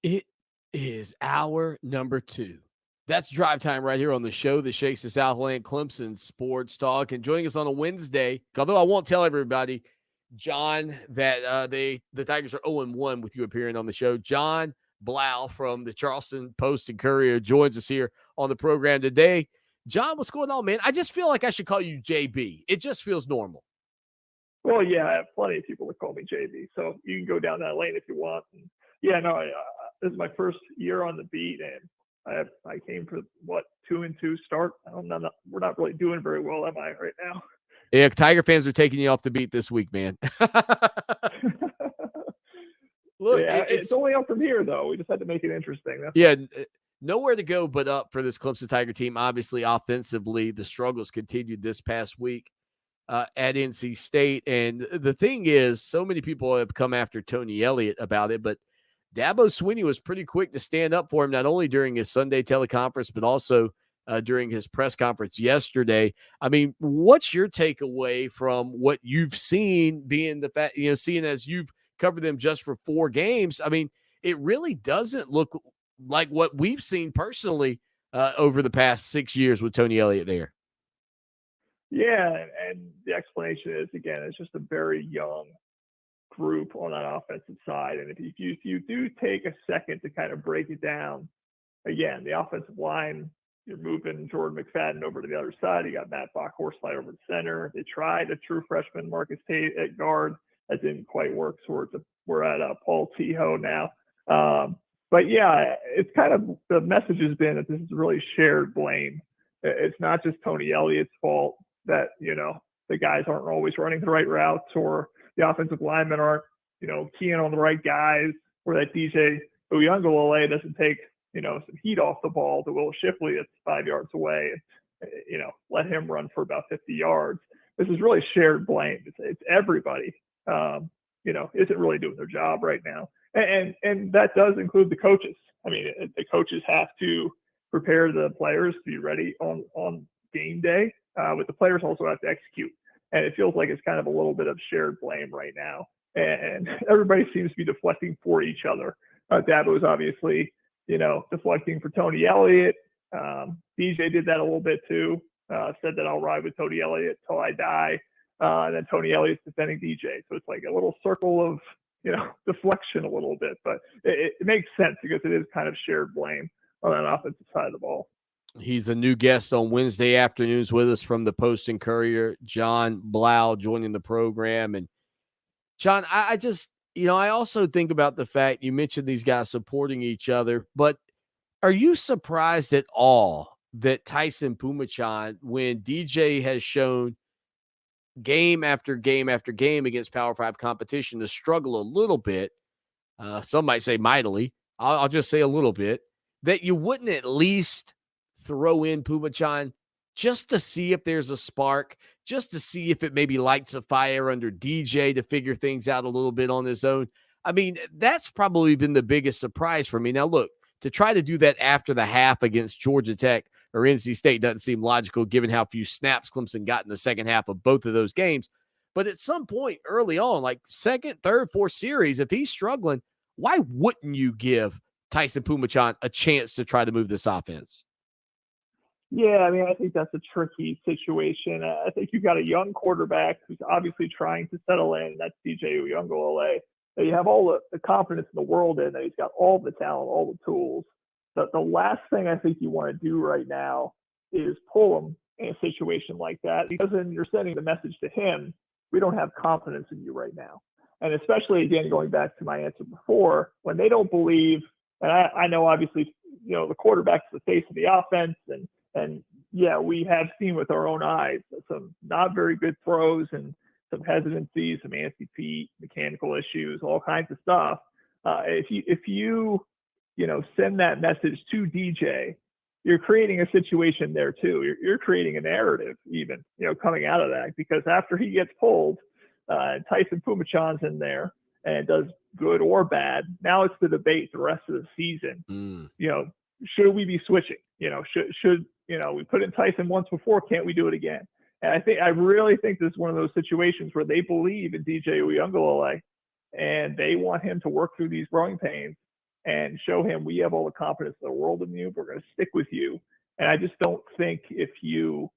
It is hour number 2. That's drive time right here on the show that shakes the Southland Clemson Sports Talk. And joining us on a Wednesday, although I won't tell everybody, Jon, that the Tigers are 0-1 with you appearing on the show. Jon Blau from the Charleston Post and Courier joins us here on the program today. Jon, what's going on, man? I just feel like I should call you JB. It just feels normal. Well, yeah, I have plenty of people that call me JB, so you can go down that lane if you want. And yeah, no, this is my first year on the beat, and I came for 2-2 start. We're not really doing very well, am I, right now? Yeah, Tiger fans are taking you off the beat this week, man. Look, yeah, it's only up from here, though. We just had to make it interesting. Nowhere to go but up for this Clemson Tiger team. Obviously, offensively, the struggles continued this past week at NC State. And the thing is, so many people have come after Tony Elliott about it, but Dabo Swanny was pretty quick to stand up for him, not only during his Sunday teleconference, but also during his press conference yesterday. I mean, what's your takeaway from what you've seen, being the fact, seeing as you've covered them just for 4 games? I mean, it really doesn't look like what we've seen personally over the past 6 years with Tony Elliott there. Yeah, and the explanation is, again, it's just a very young group on that offensive side. And if you do take a second to kind of break it down, again, the offensive line, you're moving Jordan McFadden over to the other side. You got Matt Bachhorst slide over the center. They tried a true freshman Marcus Tate at guard. That didn't quite work, so we're at Paul Teho now. But yeah, it's kind of, the message has been that this is really shared blame. It's not just Tony Elliott's fault that, the guys aren't always running the right routes, or the offensive linemen aren't, keying on the right guys, or that DJ Uyunglele doesn't take, some heat off the ball to Will Shipley that's 5 yards away and, let him run for about 50 yards. This is really shared blame. It's everybody, isn't really doing their job right now. And that does include the coaches. I mean, the coaches have to prepare the players to be ready on game day, but the players also have to execute. And it feels like it's kind of a little bit of shared blame right now. And everybody seems to be deflecting for each other. Dabo's obviously, deflecting for Tony Elliott. DJ did that a little bit too. Said that I'll ride with Tony Elliott till I die. And then Tony Elliott's defending DJ. So it's like a little circle of, deflection a little bit. But it makes sense because it is kind of shared blame on that offensive side of the ball. He's a new guest on Wednesday afternoons with us from the Post and Courier, Jon Blau, joining the program. And Jon, I just, I also think about the fact you mentioned these guys supporting each other, but are you surprised at all that Tyson Pumachan, when DJ has shown game after game after game against Power 5 competition to struggle a little bit, some might say mightily, I'll just say a little bit, that you wouldn't at least throw in Pumachan just to see if there's a spark, just to see if it maybe lights a fire under DJ to figure things out a little bit on his own? I mean, that's probably been the biggest surprise for me. Now, look, to try to do that after the half against Georgia Tech or NC State doesn't seem logical given how few snaps Clemson got in the second half of both of those games. But at some point early on, like second, third, fourth series, if he's struggling, why wouldn't you give Tyson Pumachan a chance to try to move this offense? Yeah, I mean, I think that's a tricky situation. I think you've got a young quarterback who's obviously trying to settle in. That's DJ Uyunglele. You have all the confidence in the world in that he's got all the talent, all the tools. But the last thing I think you want to do right now is pull him in a situation like that, because then you're sending the message to him, we don't have confidence in you right now. And especially, again, going back to my answer before, when they don't believe, and I know obviously, the quarterback's the face of the offense, and yeah, we have seen with our own eyes some not very good throws and some hesitancy, some antsy feet, mechanical issues, all kinds of stuff. If you send that message to DJ, you're creating a situation there too. You're creating a narrative even, coming out of that, because after he gets pulled, Tyson Pumachan's in there and does good or bad. Now it's the debate the rest of the season. Should we be switching? Should we put in Tyson once before? Can't we do it again? And I really think this is one of those situations where they believe in DJ Uyunglele, and they want him to work through these growing pains and show him we have all the confidence in the world in you. We're going to stick with you. And I just don't think if you,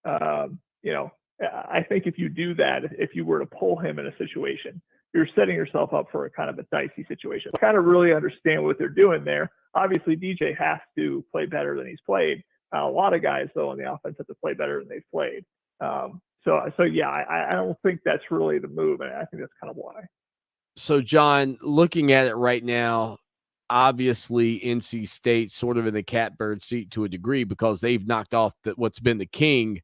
I think if you do that, if you were to pull him in a situation, you're setting yourself up for a kind of a dicey situation. I kind of really understand what they're doing there. Obviously, DJ has to play better than he's played. A lot of guys, though, on the offense have to play better than they've played. So yeah, I don't think that's really the move, and I think that's kind of why. So, John, looking at it right now, obviously NC State sort of in the catbird seat to a degree because they've knocked off what's been the king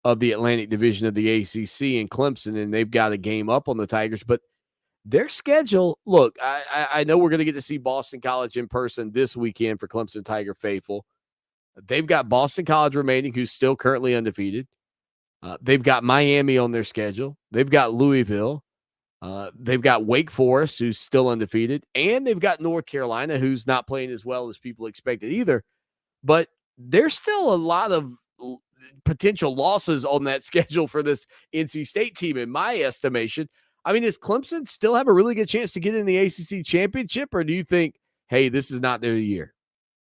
of the Atlantic Division of the ACC in Clemson, and they've got a game up on the Tigers. But their schedule, look, I know we're going to get to see Boston College in person this weekend for Clemson Tiger faithful. They've got Boston College remaining, who's still currently undefeated. They've got Miami on their schedule. They've got Louisville. They've got Wake Forest, who's still undefeated. And they've got North Carolina, who's not playing as well as people expected either. But there's still a lot of potential losses on that schedule for this NC State team, in my estimation. I mean, does Clemson still have a really good chance to get in the ACC championship, or do you think, hey, this is not their year?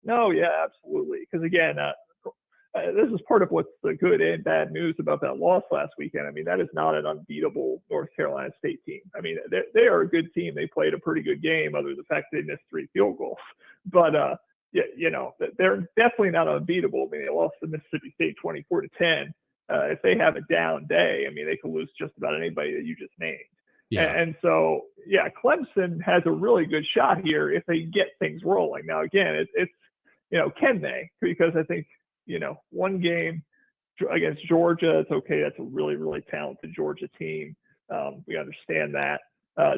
No, yeah, absolutely. Because again, this is part of what's the good and bad news about that loss last weekend. I mean, that is not an unbeatable North Carolina State team. I mean, they are a good team. They played a pretty good game, other than the fact they missed 3 field goals. But they're definitely not unbeatable. I mean, they lost to Mississippi State 24-10. If they have a down day, I mean, they could lose just about anybody that you just named. Yeah. And so, yeah, Clemson has a really good shot here if they get things rolling. Now, again, it's can they? Because I think, one game against Georgia, it's okay. That's a really, really talented Georgia team. We understand that.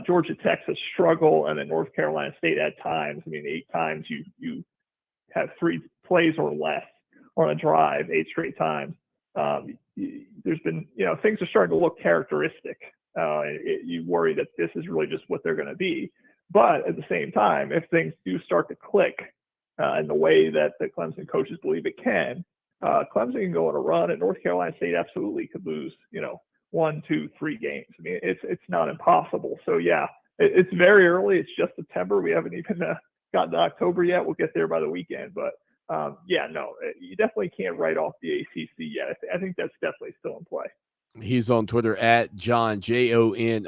Georgia Tech's a struggle, and then North Carolina State at times. I mean, 8 times you have 3 plays or less on a drive, 8 straight times. There's been, things are starting to look characteristic. You worry that this is really just what they're going to be. But at the same time, if things do start to click in the way that the Clemson coaches believe it can, Clemson can go on a run, and North Carolina State absolutely could lose, 1, 2, 3 games. I mean, it's not impossible. So yeah, it's very early. It's just September. We haven't even gotten to October yet. We'll get there by the weekend. But you definitely can't write off the ACC yet. I think that's definitely still in play. He's on Twitter at Jon, JON_Blau,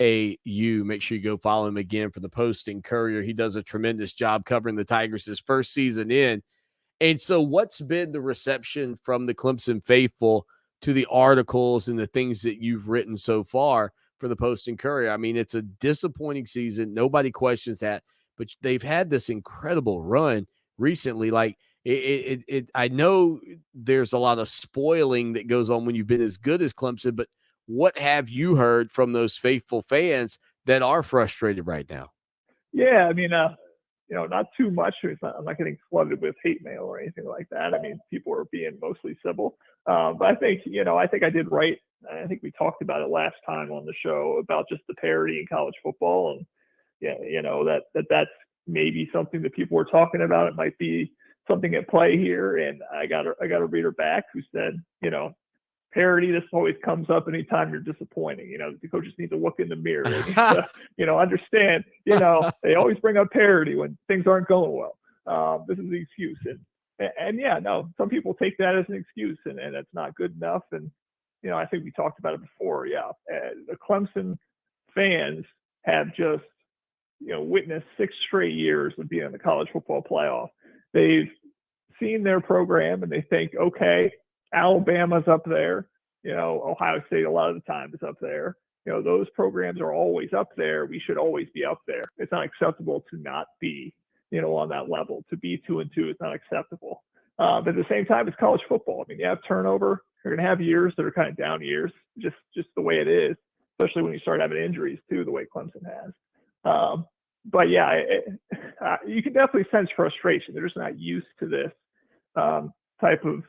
BLAU. Make sure you go follow him again for the Post and Courier. He does a tremendous job covering the Tigers his first season in. And so what's been the reception from the Clemson faithful to the articles and the things that you've written so far for the Post and Courier? I mean, it's a disappointing season. Nobody questions that. But they've had this incredible run recently. Like, I know there's a lot of spoiling that goes on when you've been as good as Clemson, but what have you heard from those faithful fans that are frustrated right now? Yeah, I mean, not too much. I'm not getting flooded with hate mail or anything like that. I mean, people are being mostly civil. But I think, I did write, I think we talked about it last time on the show about just the parity in college football. And that's maybe something that people were talking about. It might be something at play here. And I got a reader back who said, parity, this always comes up anytime you're disappointing. The coaches need to look in the mirror. They need to, understand, they always bring up parity when things aren't going well. This is the excuse. And yeah, no, some people take that as an excuse, and that's not good enough. And, I think we talked about it before. Yeah. The Clemson fans have just, witnessed 6 straight years of being in the college football playoff. They've seen their program and they think, okay, Alabama's up there, Ohio State a lot of the time is up there. Those programs are always up there. We should always be up there. It's not acceptable to not be, on that level. To be 2-2 is not acceptable. But at the same time, it's college football. I mean, you have turnover. You're going to have years that are kind of down years, just the way it is, especially when you start having injuries too, the way Clemson has. But yeah, you can definitely sense frustration. They're just not used to this type of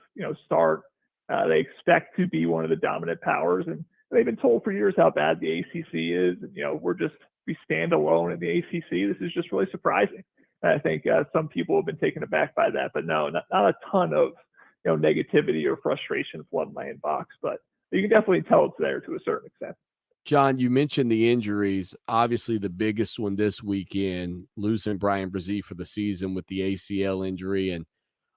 start. They expect to be one of the dominant powers, and they've been told for years how bad the ACC is. And we stand alone in the ACC. This is just really surprising. And I think some people have been taken aback by that, but no, not a ton of negativity or frustration flooding my inbox. But you can definitely tell it's there to a certain extent. John, you mentioned the injuries. Obviously, the biggest one this weekend, losing Brian Brzee for the season with the ACL injury. And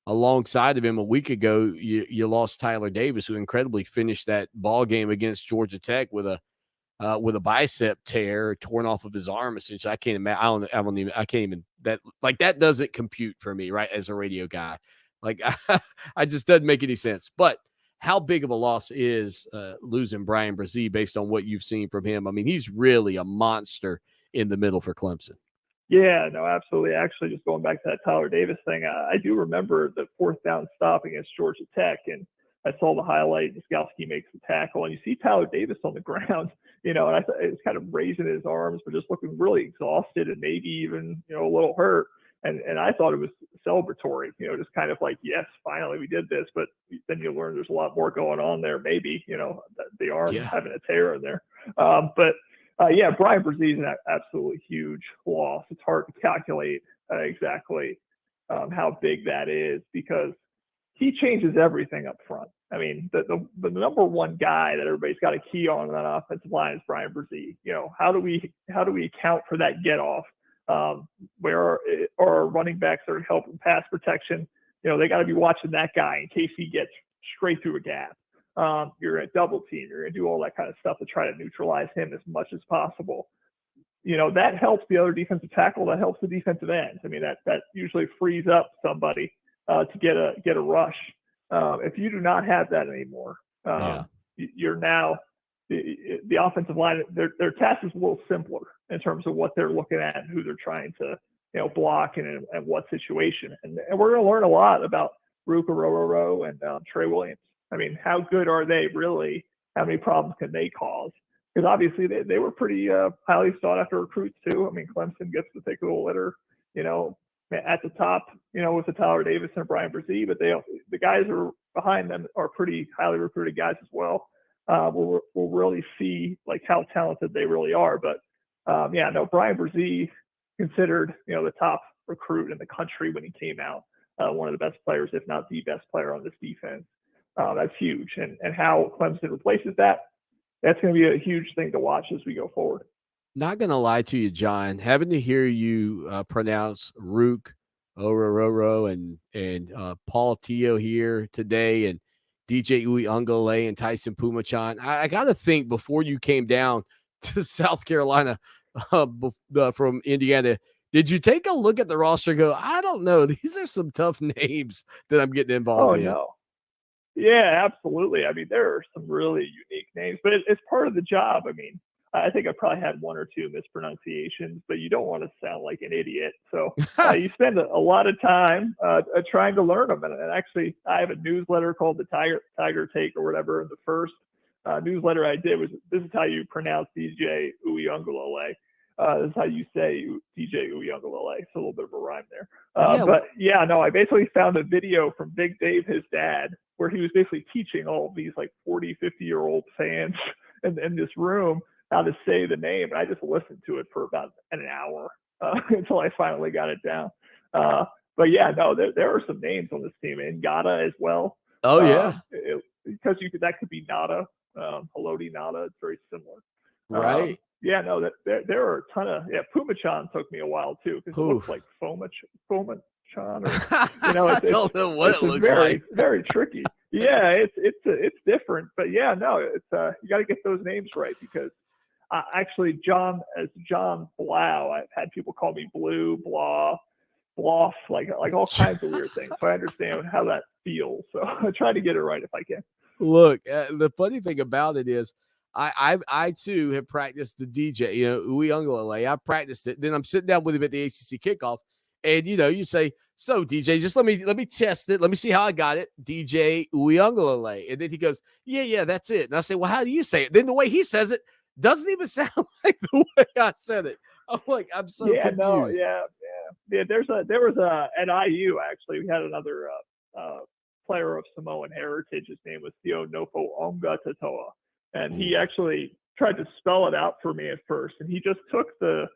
alongside of him a week ago, you lost Tyler Davis, who incredibly finished that ball game against Georgia Tech with a bicep tear torn off of his arm. Essentially, I can't imagine. I can't even that doesn't compute for me, right? As a radio guy, like I just doesn't make any sense. But how big of a loss is losing Brian Brzee based on what you've seen from him? I mean, he's really a monster in the middle for Clemson. Yeah, no, absolutely. Actually, just going back to that Tyler Davis thing, I do remember the fourth down stop against Georgia Tech, and I saw the highlight. Skowski makes the tackle, and you see Tyler Davis on the ground, and I thought it was kind of raising his arms, but just looking really exhausted and maybe even a little hurt. And I thought it was celebratory, just kind of like, yes, finally we did this. But then you learn there's a lot more going on there. Maybe the arm having a tear in there, but. Yeah, Brian Brzee is an absolutely huge loss. It's hard to calculate exactly how big that is because he changes everything up front. I mean, the number one guy that everybody's got a key on that offensive line is Brian Brzee. How do we account for that get off? Where our running backs are helping pass protection? They got to be watching that guy in case he gets straight through a gap. You're going to double team. You're going to do all that kind of stuff to try to neutralize him as much as possible. That helps the other defensive tackle. That helps the defensive end. I mean, that usually frees up somebody to get a rush. If you do not have that anymore, you're now the offensive line. Their task is a little simpler in terms of what they're looking at and who they're trying to block and what situation. And we're going to learn a lot about Ruka Rororo and Trey Williams. I mean, how good are they really? How many problems can they cause? Because obviously they were pretty highly sought after recruits too. I mean, Clemson gets to take a little litter, at the top, with the Tyler Davis and Brian Brzee, but the guys who are behind them are pretty highly recruited guys as well. We'll really see like how talented they really are. But Brian Brzee considered the top recruit in the country when he came out, one of the best players, if not the best player on this defense. That's huge. And how Clemson replaces that's going to be a huge thing to watch as we go forward. Not going to lie to you, John, having to hear you pronounce Rook Orororo and Paul Teo here today and DJ Uiagalelei and Tyson Pumachan, I got to think before you came down to South Carolina from Indiana, did you take a look at the roster and go, I don't know, these are some tough names that I'm getting involved in? Oh, no. Yeah, absolutely. I mean, there are some really unique names, but it's part of the job. I mean, I think I probably had one or two mispronunciations, but you don't want to sound like an idiot. So you spend a lot of time trying to learn them. And actually, I have a newsletter called the Tiger Take or whatever. And the first newsletter I did was, this is how you pronounce DJ Uiagalelei. This is how you say DJ Uiagalelei. It's a little bit of a rhyme there. But yeah, no, I basically found a video from Big Dave, his dad, where he was basically teaching all of these like 40, 50-year-old fans in this room how to say the name. And I just listened to it for about an hour until I finally got it down. But yeah, no, there are some names on this team. Ngata as well. Oh, yeah. Because that could be Nada. Haloti Nada. It's very similar. Right. Yeah, no, there are a ton of Pumachan took me a while too because it looks like Fomachan or I don't know what it looks like. Very tricky. Yeah, it's different, but yeah, no, it's you got to get those names right because actually Jon Blau, I've had people call me Blue, Blah, Bloff, like all kinds of weird things. So I understand how that feels. So I try to get it right if I can. Look, the funny thing about it is, I too have practiced the DJ, Uiagalelei. I practiced it. Then I'm sitting down with him at the ACC kickoff, and you say, "So DJ, just let me test it. Let me see how I got it." DJ Uiagalelei, and then he goes, "Yeah, that's it." And I say, "Well, how do you say it?" Then the way he says it doesn't even sound like the way I said it. I'm like, I'm so confused. No, yeah. There was at IU actually. We had another player of Samoan heritage. His name was Theo Nofo Onga Tatoa. And he actually tried to spell it out for me at first. And he just took the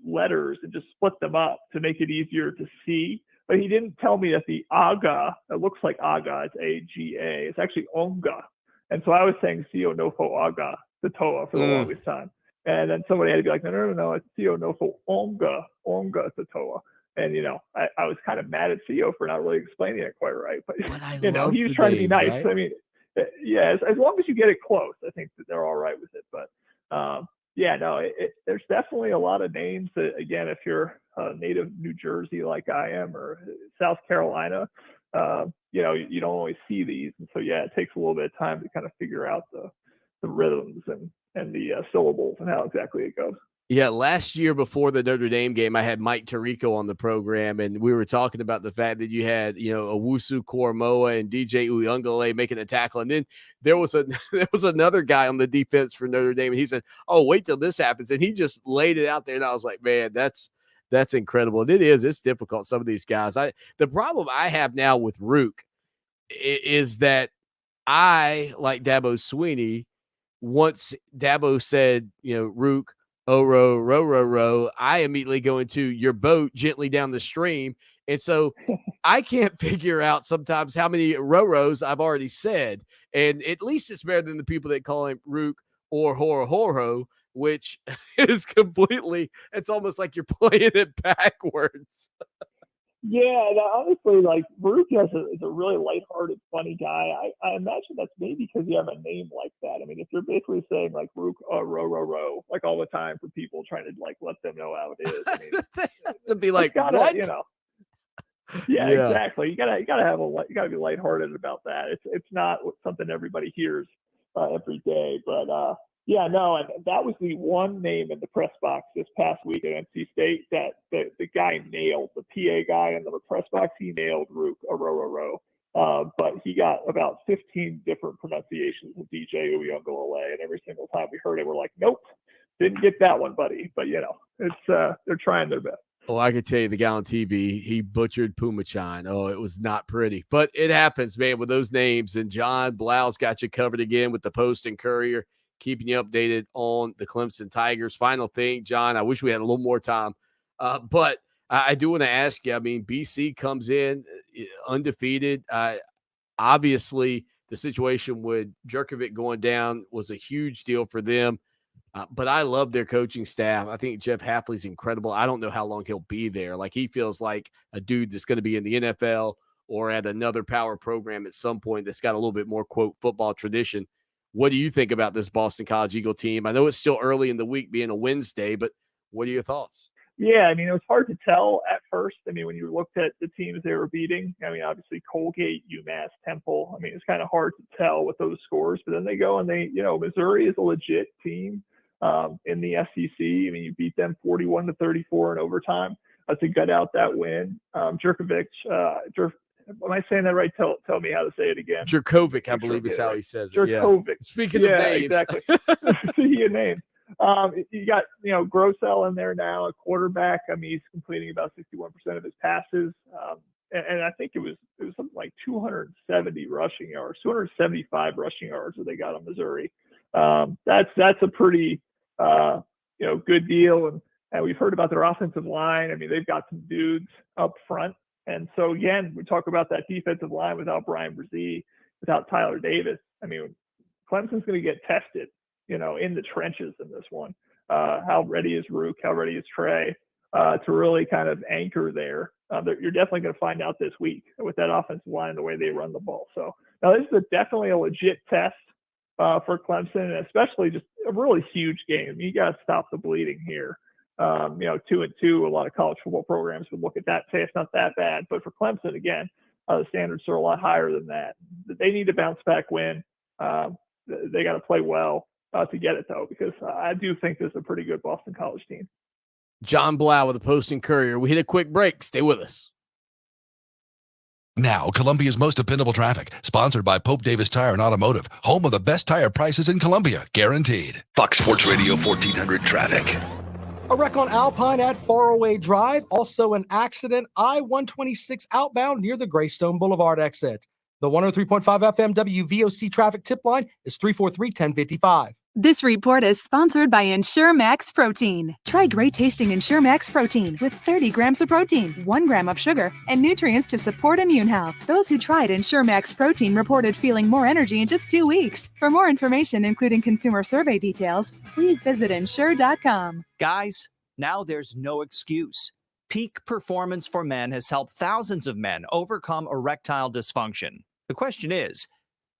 letters and just split them up to make it easier to see. But he didn't tell me that the aga, it looks like aga, it's A-G-A. It's actually Onga. And so I was saying Sio Nofo Aga Tatoa for the longest time. And then somebody had to be like, no, it's Theo Nofo Onga Tatoa. And, I was kind of mad at Theo for not really explaining it quite right. But he was trying to be nice. Right? I mean, yeah, as long as you get it close, I think that they're all right with it. But, there's definitely a lot of names that, again, if you're a native New Jersey like I am, or South Carolina, you don't always see these. And so, it takes a little bit of time to kind of figure out the rhythms and the syllables and how exactly it goes. Yeah, last year before the Notre Dame game, I had Mike Tirico on the program, and we were talking about the fact that you had, Owusu Koromoa and DJ Uyunglele making a tackle, and then there was another guy on the defense for Notre Dame, and he said, "Oh, wait till this happens," and he just laid it out there, and I was like, "Man, that's incredible." And it's difficult. Some of these guys, the problem I have now with Rook is that I, like Dabo Swinney, once Dabo said, Rook, oh, row, I immediately go into your boat gently down the stream. And so I can't figure out sometimes how many rows I've already said. And at least it's better than the people that call him Rook or Horo, which is completely, it's almost like you're playing it backwards. Yeah, honestly, like Rook is a really lighthearted, funny guy. I imagine that's maybe because you have a name like that. I mean, if you're basically saying like Rook, row, like all the time for people trying to like let them know how it is. I mean, they have to be like, gotta, what? Yeah, exactly. You gotta be lighthearted about that. It's not something everybody hears every day, but and that was the one name in the press box this past week at NC State that the guy nailed, the PA guy in the press box. He nailed Rook, row. But he got about 15 different pronunciations of DJ Uyunglele, and every single time we heard it, we're like, nope, didn't get that one, buddy. But it's they're trying their best. Oh, I could tell you the guy on TV, he butchered Pumachan. Oh, it was not pretty. But it happens, man, with those names. And Jon Blau's got you covered again with the Post and Courier, keeping you updated on the Clemson Tigers. Final thing, John, I wish we had a little more time. But I do want to ask you, I mean, BC comes in undefeated. Obviously, the situation with Jerkovic going down was a huge deal for them. But I love their coaching staff. I think Jeff Hafley's incredible. I don't know how long he'll be there. Like, he feels like a dude that's going to be in the NFL or at another power program at some point that's got a little bit more, quote, football tradition. What do you think about this Boston College Eagle team? I know it's still early in the week being a Wednesday, but what are your thoughts? Yeah, I mean, it was hard to tell at first. I mean, when you looked at the teams they were beating, I mean, obviously Colgate, UMass, Temple. I mean, it's kind of hard to tell with those scores. But then they go and Missouri is a legit team. In the SEC. I mean, you beat them 41-34 in overtime. To gut out that win. Jerkovic, am I saying that right? Tell me how to say it again. Jerkovic, I believe is how he says it. Jerkovic. Yeah. Speaking of names. Exactly. Speaking of names. You got, Grossell in there now, a quarterback. I mean, he's completing about 61% of his passes. And I think it was something like 270 rushing yards, 275 rushing yards that they got on Missouri. That's a pretty good deal, and we've heard about their offensive line. I mean, they've got some dudes up front, and so again, we talk about that defensive line without Brian Brzee, without Tyler Davis. I mean, Clemson's going to get tested, in the trenches in this one. How ready is Rook? How ready is Trey to really kind of anchor there? You're definitely going to find out this week with that offensive line and the way they run the ball. So now this is definitely a legit test. For Clemson, and especially just a really huge game. You got to stop the bleeding here. 2-2, a lot of college football programs would look at that, say it's not that bad. But for Clemson, again, the standards are a lot higher than that. They need to bounce back win. They got to play well to get it, though, because I do think this is a pretty good Boston College team. Jon Blau with the Post and Courier. We hit a quick break. Stay with us. Now, Columbia's most dependable traffic, sponsored by Pope Davis Tire and Automotive, home of the best tire prices in Columbia, guaranteed. Fox Sports Radio 1400 traffic. A wreck on Alpine at Faraway Drive. Also an accident, I-126 outbound near the Greystone Boulevard exit. The 103.5 FM WVOC traffic tip line is 343-1055. This report is sponsored by Ensure Max Protein. Try great tasting Ensure Max Protein with 30 grams of protein, 1 gram of sugar, and nutrients to support immune health. Those who tried Ensure Max Protein reported feeling more energy in just 2 weeks. For more information, including consumer survey details, please visit Ensure.com. Guys, now there's no excuse. Peak Performance for Men has helped thousands of men overcome erectile dysfunction. The question is,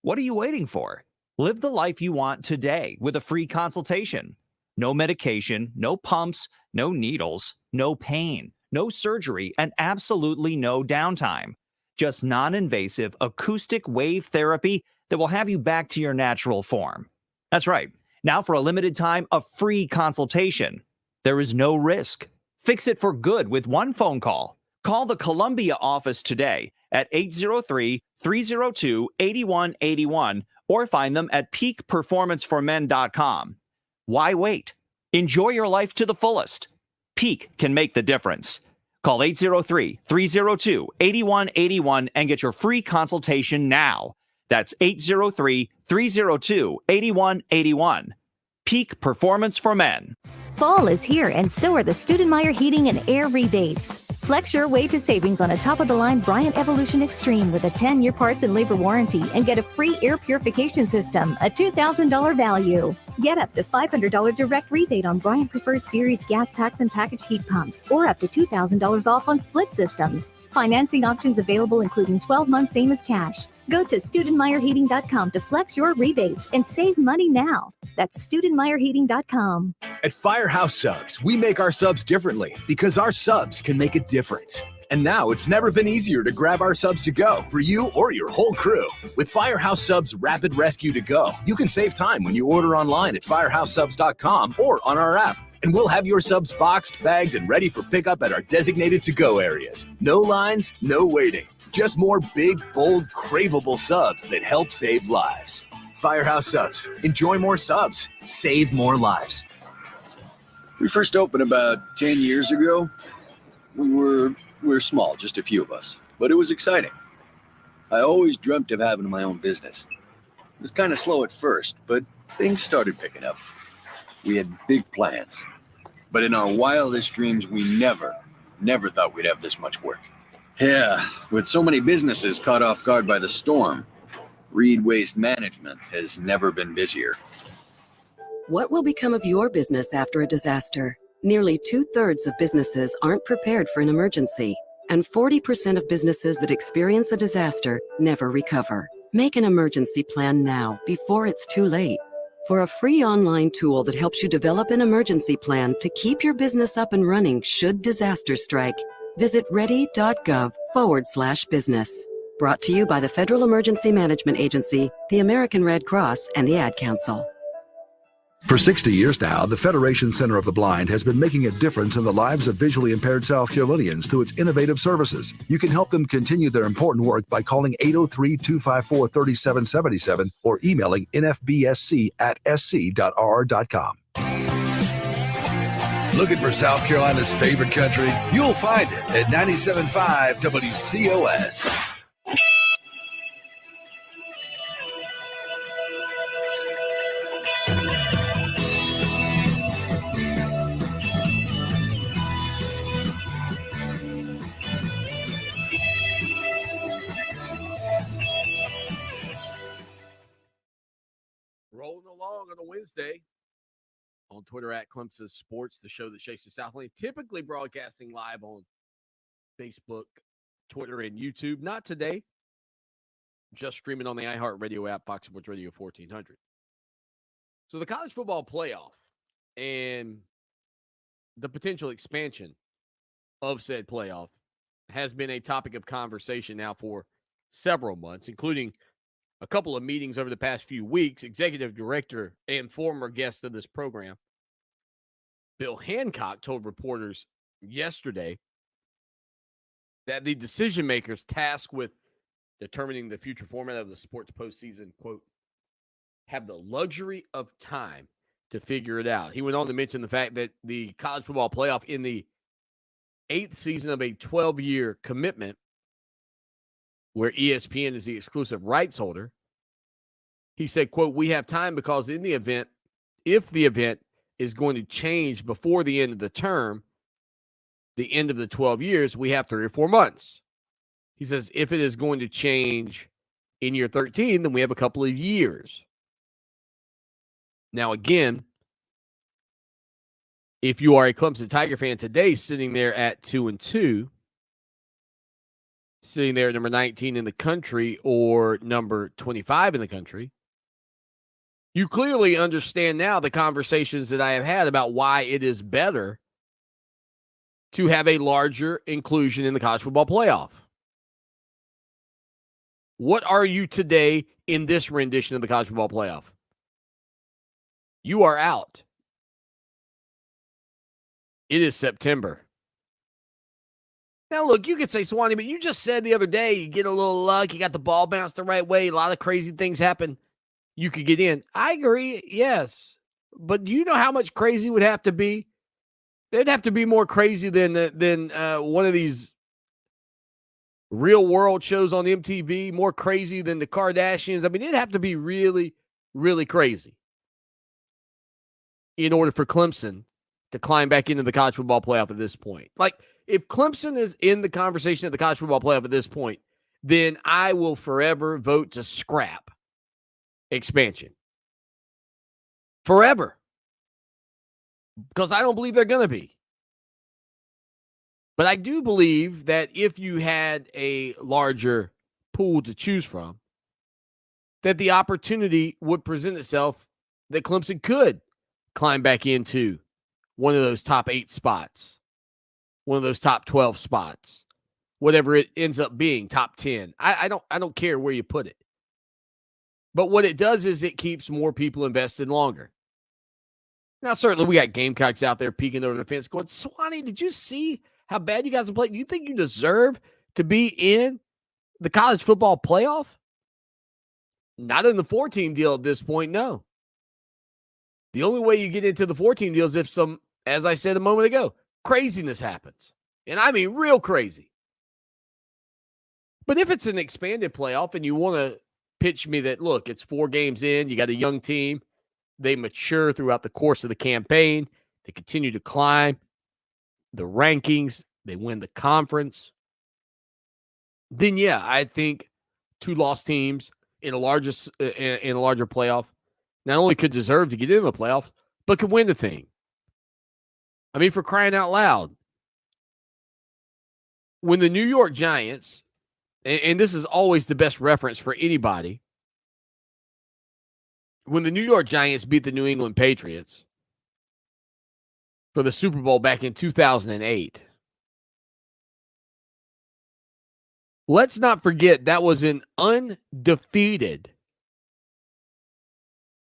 what are you waiting for? Live the life you want today with a free consultation. No medication, no pumps, no needles, no pain, no surgery, and absolutely no downtime. Just non-invasive acoustic wave therapy that will have you back to your natural form. That's right. Now for a limited time, a free consultation. There is no risk. Fix it for good with one phone call. Call the Columbia office today at 803-302-8181 or find them at peakperformanceformen.com. Why wait? Enjoy your life to the fullest. Peak can make the difference. Call 803-302-8181 and get your free consultation now. That's 803-302-8181. Peak Performance for Men. Fall is here, and so are the Studemeyer Heating and Air rebates. Flex your way to savings on a top-of-the-line Bryant Evolution Extreme with a 10-year parts and labor warranty and get a free air purification system, a $2,000 value. Get up to $500 direct rebate on Bryant Preferred Series gas packs and package heat pumps, or up to $2,000 off on split systems. Financing options available, including 12 months same as cash. Go to StudemeierHeating.com to flex your rebates and save money now. That's StudemeierHeating.com. At Firehouse Subs, we make our subs differently because our subs can make a difference. And now it's never been easier to grab our subs to go for you or your whole crew. With Firehouse Subs Rapid Rescue to Go, you can save time when you order online at firehousesubs.com or on our app. And we'll have your subs boxed, bagged, and ready for pickup at our designated to-go areas. No lines, no waiting. Just more big, bold, craveable subs that help save lives. Firehouse Subs. Enjoy more subs. Save more lives. We first opened about 10 years ago. We were small, just a few of us, but it was exciting. I always dreamt of having my own business. It was kind of slow at first, but things started picking up. We had big plans, but in our wildest dreams, we never thought we'd have this much work. Yeah, with so many businesses caught off guard by the storm, Reed Waste Management has never been busier. What will become of your business after a disaster? Nearly 2/3 of businesses aren't prepared for an emergency, and 40% of businesses that experience a disaster never recover. Make an emergency plan now before it's too late. For a free online tool that helps you develop an emergency plan to keep your business up and running should disaster strike, visit ready.gov/business. Brought to you by the Federal Emergency Management Agency, the American Red Cross, and the Ad Council. For 60 years now, the Federation Center of the Blind has been making a difference in the lives of visually impaired South Carolinians through its innovative services. You can help them continue their important work by calling 803-254-3777 or emailing nfbsc@sc.rr.com. Looking for South Carolina's favorite country? You'll find it at 97.5 WCOS. Rolling along on a Wednesday on Twitter at Clemson Sports, the show that shakes the Southland, typically broadcasting live on Facebook, Twitter, and YouTube. Not today, just streaming on the iHeartRadio app, Fox Sports Radio 1400. So the college football playoff and the potential expansion of said playoff has been a topic of conversation now for several months, including a couple of meetings over the past few weeks. Executive director and former guest of this program, Bill Hancock, told reporters yesterday that the decision makers tasked with determining the future format of the sports postseason, quote, have the luxury of time to figure it out. He went on to mention the fact that the college football playoff in the 8th season of a 12-year commitment where ESPN is the exclusive rights holder, he said, quote, we have time because in the event if the event is going to change before the end of the term, the end of the 12 years, we have 3 or 4 months. He says if it is going to change in year 13, then we have a couple of years. Now, again, if you are a Clemson Tiger fan today sitting there at 2-2, sitting there at number 19 in the country or number 25 in the country, you clearly understand now the conversations that I have had about why it is better to have a larger inclusion in the college football playoff. What are you today in this rendition of the college football playoff? You are out. It is September. Now, look, you could say, Swanny, but you just said the other day you get a little luck, you got the ball bounced the right way, a lot of crazy things happen, you could get in. I agree, yes. But do you know how much crazy would have to be? They'd have to be more crazy than one of these real world shows on MTV, more crazy than the Kardashians. I mean, it'd have to be really, really crazy in order for Clemson to climb back into the college football playoff at this point. Like, if Clemson is in the conversation at the college football playoff at this point, then I will forever vote to scrap expansion. Forever. Because I don't believe they're going to be. But I do believe that if you had a larger pool to choose from, that the opportunity would present itself that Clemson could climb back into one of those top 8 spots, one of those top 12 spots, whatever it ends up being, top 10. I don't care where you put it. But what it does is it keeps more people invested longer. Now, certainly we got Gamecocks out there peeking over the fence going, Swanny, did you see how bad you guys are playing? You think you deserve to be in the college football playoff? Not in the 4-team deal at this point, no. The only way you get into the 4-team deal is if some, as I said a moment ago, craziness happens. And I mean real crazy. But if it's an expanded playoff and you want to pitch me that, look, it's 4 games in, you got a young team, they mature throughout the course of the campaign, they continue to climb the rankings, they win the conference, then yeah, I think 2 lost teams in a larger playoff not only could deserve to get into the playoffs, but could win the thing. I mean, for crying out loud, when the New York Giants, and this is always the best reference for anybody, when the New York Giants beat the New England Patriots for the Super Bowl back in 2008, let's not forget that was an undefeated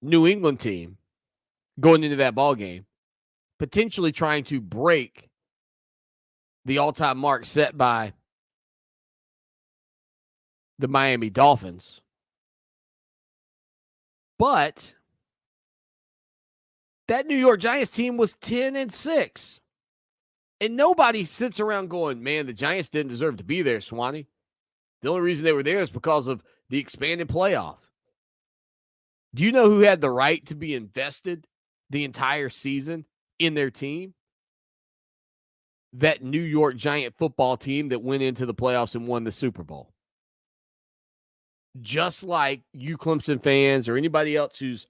New England team going into that ball game, potentially trying to break the all-time mark set by the Miami Dolphins. But that New York Giants team was 10-6. And nobody sits around going, man, the Giants didn't deserve to be there, Swanny. The only reason they were there is because of the expanded playoff. Do you know who had the right to be invested the entire season in their team? That New York Giant football team that went into the playoffs and won the Super Bowl. Just like you Clemson fans or anybody else whose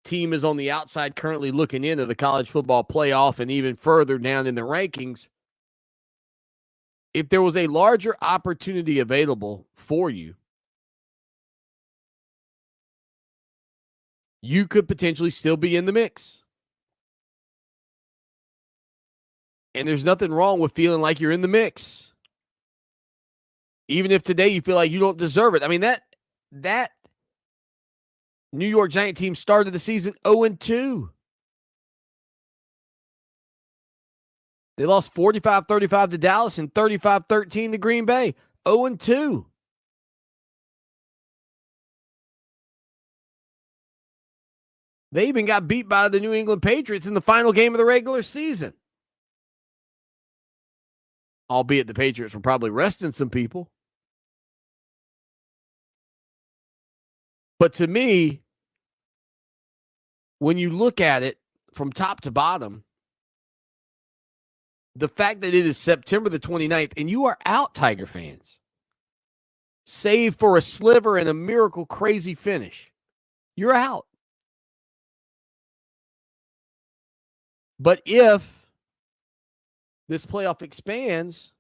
team is on the outside currently looking into the college football playoff and even further down in the rankings, if there was a larger opportunity available for you, you could potentially still be in the mix. And there's nothing wrong with feeling like you're in the mix. Even if today you feel like you don't deserve it. I mean, that New York Giant team started the season 0-2. They lost 45-35 to Dallas and 35-13 to Green Bay. 0-2. They even got beat by the New England Patriots in the final game of the regular season. Albeit the Patriots were probably resting some people. But to me, when you look at it from top to bottom, the fact that it is September the 29th and you are out, Tiger fans, save for a sliver and a miracle crazy finish, you're out. But if this playoff expands,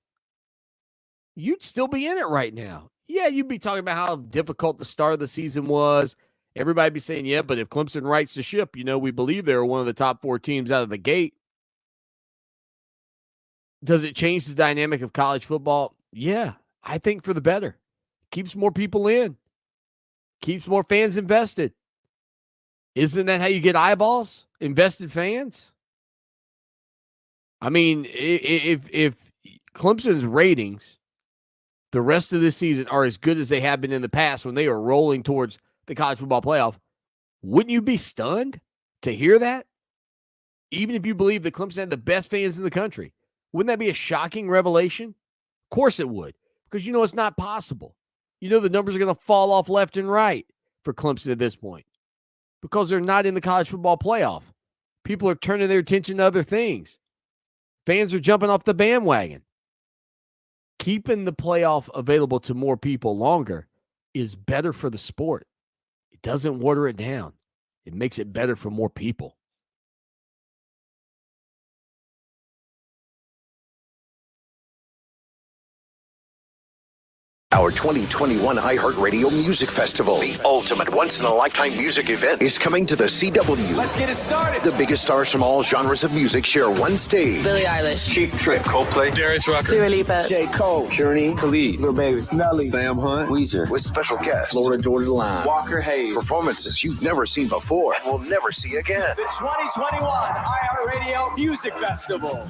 you'd still be in it right now. Yeah, you'd be talking about how difficult the start of the season was. Everybody be saying, yeah, but if Clemson rights the ship, we believe they're one of the top 4 teams out of the gate. Does it change the dynamic of college football? Yeah, I think for the better. Keeps more people in. Keeps more fans invested. Isn't that how you get eyeballs? Invested fans? I mean, if Clemson's ratings the rest of this season are as good as they have been in the past when they are rolling towards the college football playoff, wouldn't you be stunned to hear that? Even if you believe that Clemson had the best fans in the country, wouldn't that be a shocking revelation? Of course it would, because it's not possible. The numbers are going to fall off left and right for Clemson at this point because they're not in the college football playoff. People are turning their attention to other things. Fans are jumping off the bandwagon. Keeping the playoff available to more people longer is better for the sport. It doesn't water it down. It makes it better for more people. Our 2021 iHeartRadio Music Festival, the ultimate once-in-a-lifetime music event, is coming to the CW. Let's get it started. The biggest stars from all genres of music share one stage. Billie Eilish, Cheap Trick, Coldplay, Darius Rucker, Dua Lipa, J. Cole, Journey, Khalid, Lil Baby, Nelly, Sam Hunt, Weezer, with special guests Florida Georgia Line, Walker Hayes. Performances you've never seen before and will never see again. The 2021 iHeartRadio Music Festival.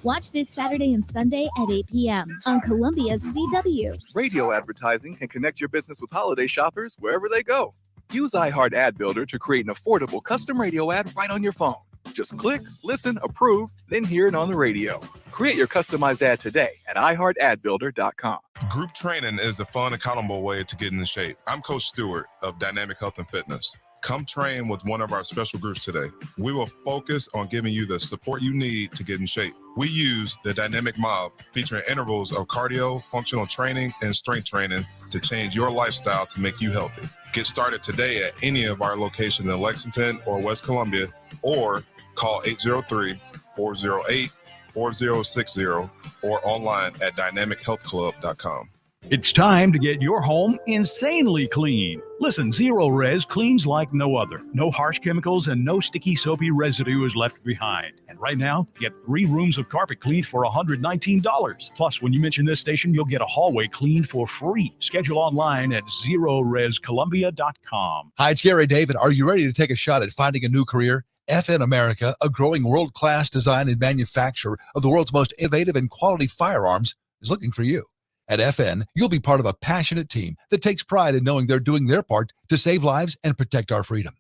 Watch this Saturday and Sunday at 8 p.m. on Columbia's CW. Radio advertising can connect your business with holiday shoppers wherever they go. Use iHeart Ad Builder to create an affordable custom radio ad right on your phone. Just click, listen, approve, then hear it on the radio. Create your customized ad today at iHeartAdBuilder.com. Group training is a fun, accountable way to get in shape. I'm Coach Stewart of Dynamic Health and Fitness. Come train with one of our special groups today. We will focus on giving you the support you need to get in shape. We use the Dynamic Mob, featuring intervals of cardio, functional training, and strength training to change your lifestyle to make you healthy. Get started today at any of our locations in Lexington or West Columbia, or call 803-408-4060 or online at dynamichealthclub.com. It's time to get your home insanely clean. Listen, Zero Res cleans like no other. No harsh chemicals and no sticky, soapy residue is left behind. And right now, get 3 rooms of carpet cleaned for $119. Plus, when you mention this station, you'll get a hallway cleaned for free. Schedule online at ZeroResColumbia.com. Hi, it's Gary David. Are you ready to take a shot at finding a new career? FN America, a growing world-class design and manufacturer of the world's most innovative and quality firearms, is looking for you. At FN, you'll be part of a passionate team that takes pride in knowing they're doing their part to save lives and protect our freedom.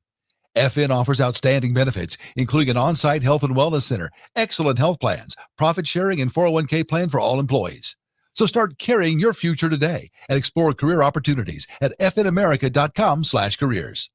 FN offers outstanding benefits, including an on-site health and wellness center, excellent health plans, profit sharing, and 401k plan for all employees. So start carrying your future today and explore career opportunities at fnamerica.com/careers.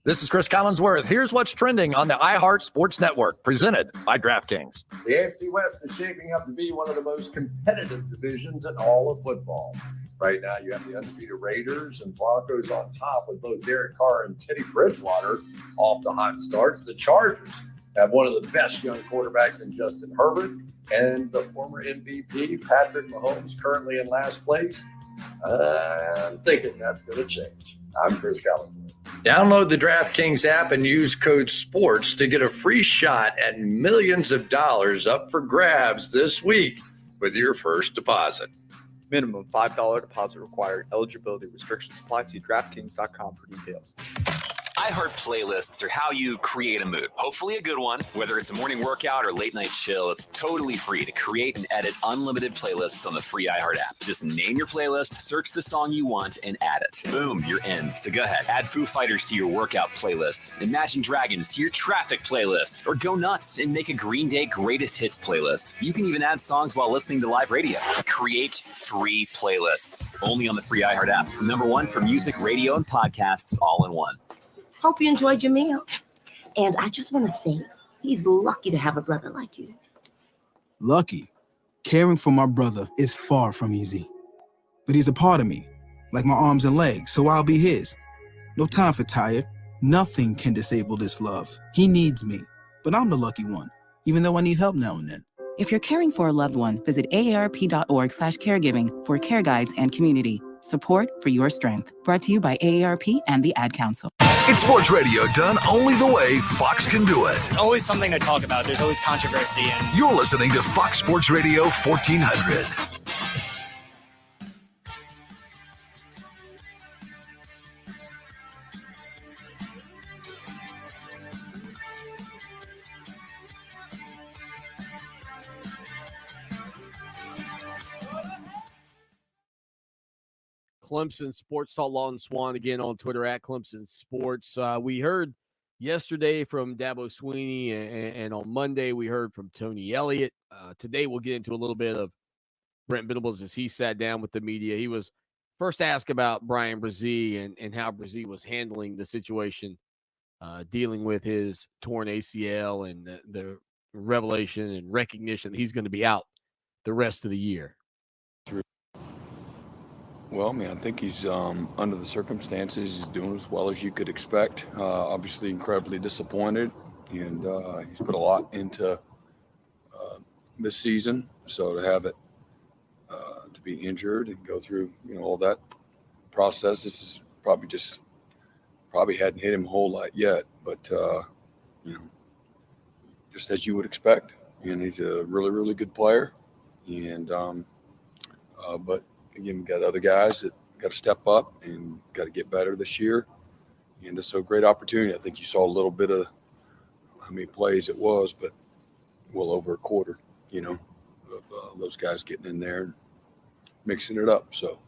This is Chris Collinsworth. Here's what's trending on the iHeart Sports Network, presented by DraftKings. The AFC West is shaping up to be one of the most competitive divisions in all of football. Right now, you have the undefeated Raiders and Broncos on top, with both Derek Carr and Teddy Bridgewater off the hot starts. The Chargers have one of the best young quarterbacks in Justin Herbert, and the former MVP, Patrick Mahomes, currently in last place. I'm thinking that's going to change. I'm Chris Collinsworth. Download the DraftKings app and use code SPORTS to get a free shot at millions of dollars up for grabs this week with your first deposit. Minimum $5 deposit required. Eligibility restrictions apply. See DraftKings.com for details. iHeart playlists are how you create a mood. Hopefully a good one. Whether it's a morning workout or late night chill, it's totally free to create and edit unlimited playlists on the free iHeart app. Just name your playlist, search the song you want, and add it. Boom, you're in. So go ahead, add Foo Fighters to your workout playlist, Imagine Dragons to your traffic playlist, or go nuts and make a Green Day greatest hits playlist. You can even add songs while listening to live radio. Create free playlists. Only on the free iHeart app. #1 for music, radio, and podcasts all in one. Hope you enjoyed your meal. And I just want to say, he's lucky to have a brother like you. Lucky? Caring for my brother is far from easy. But he's a part of me, like my arms and legs, so I'll be his. No time for tired. Nothing can disable this love. He needs me, but I'm the lucky one, even though I need help now and then. If you're caring for a loved one, visit aarp.org/caregiving for care guides and community support for your strength. Brought to you by AARP and the Ad Council. It's sports radio done only the way Fox can do it. Always something to talk about. There's always controversy. And You're listening to Fox Sports Radio 1400. Clemson Sports Talk, Lawton Swan again on Twitter at Clemson Sports. We heard yesterday from Dabo Swanny, and on Monday we heard from Tony Elliott. Today we'll get into a little bit of Brent Venables as he sat down with the media. He was first asked about Bryan Bresee and how Bresee was handling the situation, dealing with his torn ACL and the revelation and recognition that he's going to be out the rest of the year. Well, I mean, I think he's under the circumstances, he's doing as well as you could expect. Obviously, incredibly disappointed, and he's put a lot into this season. So to have it to be injured and go through, all that process, this is probably hadn't hit him a whole lot yet, but just as you would expect. And he's a really, really good player, and but. Again, we got other guys that got to step up and got to get better this year. And it's a great opportunity. I think you saw a little bit of how many plays it was, but well over a quarter, of those guys getting in there and mixing it up. So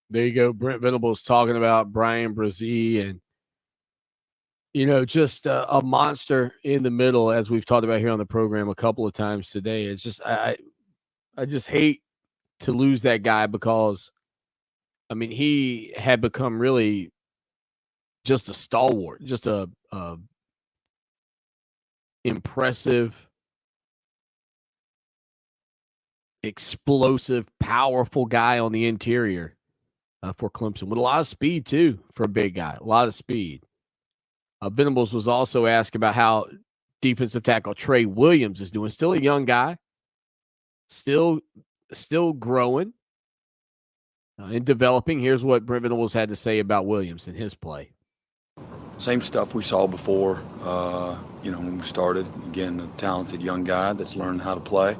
there you go. Brent Venables talking about Bryan Bresee and, just a monster in the middle, as we've talked about here on the program a couple of times today. It's just, I just hate to lose that guy because, he had become really just a stalwart, just a impressive, explosive, powerful guy on the interior for Clemson with a lot of speed too for a big guy, a lot of speed. Venables was also asked about how defensive tackle Trey Williams is doing. Still a young guy. Still growing and developing. Here's what Brent Venables had to say about Williams and his play. same stuff we saw before, when we started. Again, a talented young guy that's learned how to play,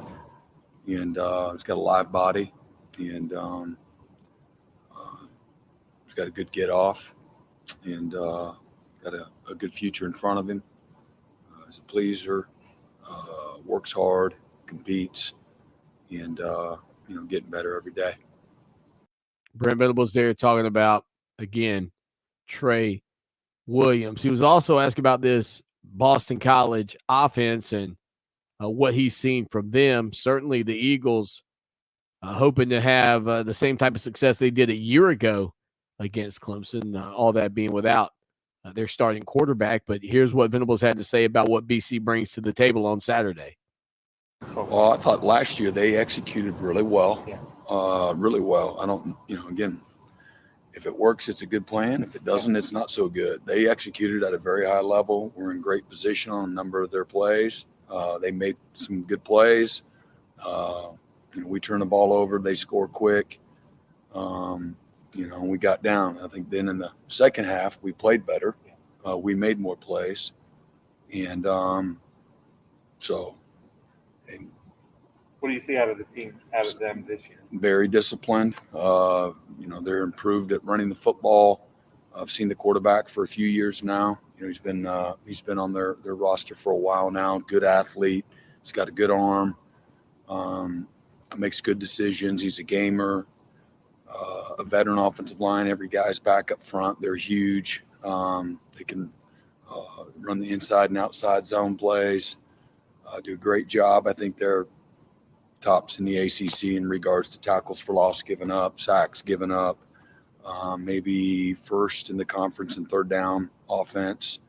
and he's got a live body, and he's got a good get off, and got a good future in front of him. He's a pleaser, works hard, competes, and getting better every day. Brent Venables there talking about, again, Trey Williams. He was also asked about this Boston College offense and what he's seen from them. Certainly the Eagles hoping to have the same type of success they did a year ago against Clemson, all that being without their starting quarterback. But here's what Venables had to say about what BC brings to the table on Saturday. Well, I thought last year they executed really well, really well. I don't, again, if it works, it's a good plan. If it doesn't, it's not so good. They executed at a very high level. We're in great position on a number of their plays. They made some good plays. We turn the ball over. They score quick. We got down. I think then in the second half, we played better. We made more plays. And what do you see out of the team, out of them this year? Very disciplined. They're improved at running the football. I've seen the quarterback for a few years now. He's been on their roster for a while now. Good athlete. He's got a good arm. Makes good decisions. He's a gamer. A veteran offensive line. Every guy's back up front. They're huge. They can run the inside and outside zone plays. Do a great job. I think they're tops in the ACC in regards to tackles for loss given up, sacks given up. maybe first in the conference in third down offense.